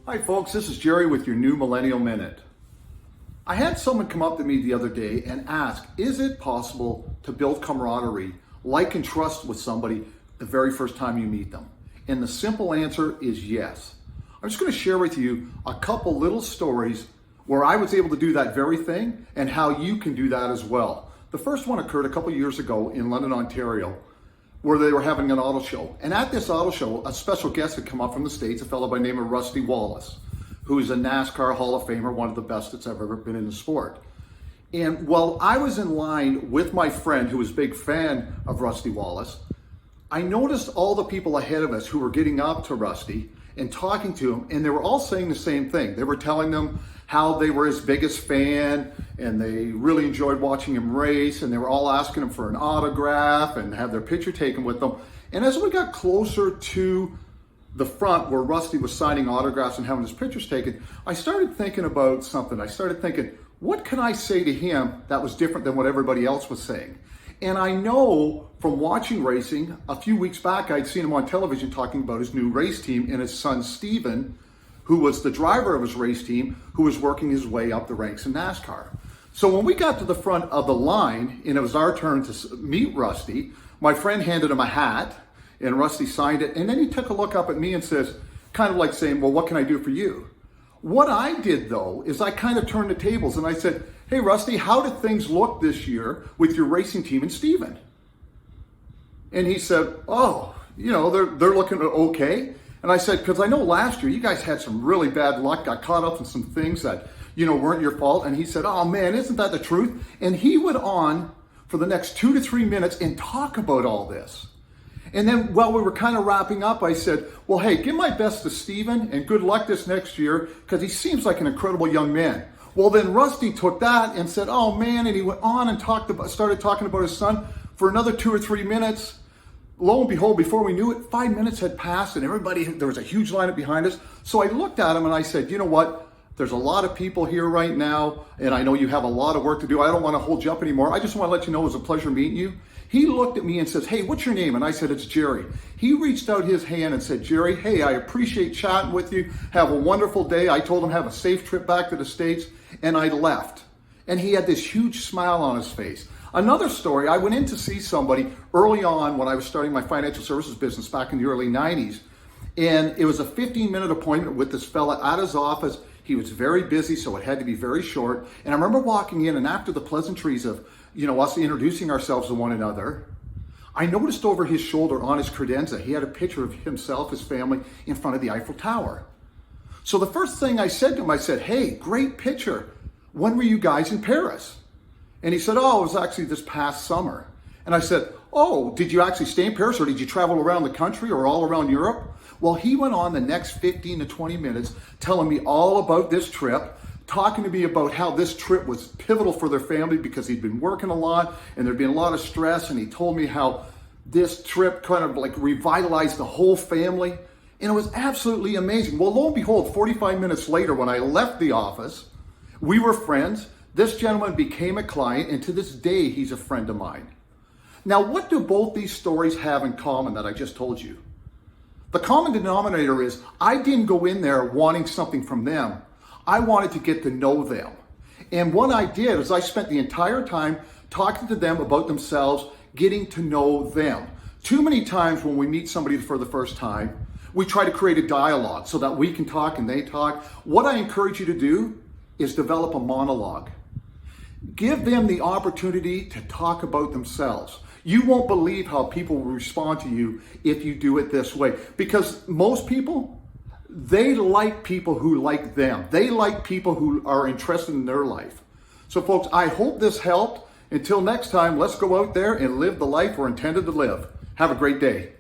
Hi folks, this is Jerry with your new Millennial Minute. I had someone come up to me the other day and ask, is it possible to build camaraderie, like and trust with somebody the very first time you meet them? And the simple answer is yes. I'm just going to share with you a couple little stories where I was able to do that very thing and how you can do that as well. The first one occurred a couple years ago in London, Ontario, where they were having an auto show. And at this auto show, a special guest had come up from the States, a fellow by the name of Rusty Wallace, who is a NASCAR Hall of Famer, one of the best that's ever been in the sport. And while I was in line with my friend, who was a big fan of Rusty Wallace, I noticed all the people ahead of us who were getting up to Rusty and talking to him, and they were all saying the same thing. They were telling them how they were his biggest fan and they really enjoyed watching him race, and they were all asking him for an autograph and have their picture taken with them. And as we got closer to the front where Rusty was signing autographs and having his pictures taken, I started thinking about something. I started thinking, what can I say to him that was different than what everybody else was saying? And I know from watching racing, a few weeks back, I'd seen him on television talking about his new race team and his son, Steven, who was the driver of his race team, who was working his way up the ranks in NASCAR. So when we got to the front of the line and it was our turn to meet Rusty, my friend handed him a hat and Rusty signed it. And then he took a look up at me and says, kind of like saying, well, what can I do for you? What I did though, is I kind of turned the tables and I said, hey, Rusty, how did things look this year with your racing team and Steven? And he said, oh, they're looking okay. And I said, because I know last year you guys had some really bad luck, got caught up in some things that, weren't your fault. And he said, oh man, isn't that the truth? And he went on for the next 2 to 3 minutes and talk about all this. And then while we were kind of wrapping up, I said, well, hey, give my best to Steven and good luck this next year because he seems like an incredible young man. Well, then Rusty took that and said, oh man, and he went on and started talking about his son for another 2 or 3 minutes. Lo and behold, before we knew it, 5 minutes had passed and there was a huge lineup behind us. So I looked at him and I said, you know what? There's a lot of people here right now, and I know you have a lot of work to do. I don't want to hold you up anymore. I just want to let you know it was a pleasure meeting you. He looked at me and says, hey, what's your name? And I said, it's Jerry. He reached out his hand and said, Jerry, hey, I appreciate chatting with you. Have a wonderful day. I told him have a safe trip back to the States, and I left. And he had this huge smile on his face. Another story, I went in to see somebody early on when I was starting my financial services business back in the early 90s. And it was a 15-minute appointment with this fella at his office. He was very busy, so it had to be very short. And I remember walking in, and after the pleasantries of, us introducing ourselves to one another, I noticed over his shoulder on his credenza, he had a picture of himself, his family, in front of the Eiffel Tower. So the first thing I said to him, I said, hey, great picture. When were you guys in Paris? And he said, oh, it was actually this past summer. And I said, oh, did you actually stay in Paris or did you travel around the country or all around Europe? Well, he went on the next 15 to 20 minutes telling me all about this trip, talking to me about how this trip was pivotal for their family because he'd been working a lot and there'd been a lot of stress. And he told me how this trip kind of like revitalized the whole family. And it was absolutely amazing. Well, lo and behold, 45 minutes later, when I left the office, we were friends. This gentleman became a client, and to this day, he's a friend of mine. Now, what do both these stories have in common that I just told you? The common denominator is I didn't go in there wanting something from them. I wanted to get to know them. And what I did is I spent the entire time talking to them about themselves, getting to know them. Too many times when we meet somebody for the first time, we try to create a dialogue so that we can talk and they talk. What I encourage you to do is develop a monologue. Give them the opportunity to talk about themselves. You won't believe how people will respond to you if you do it this way. Because most people, they like people who like them. They like people who are interested in their life. So folks, I hope this helped. Until next time, let's go out there and live the life we're intended to live. Have a great day.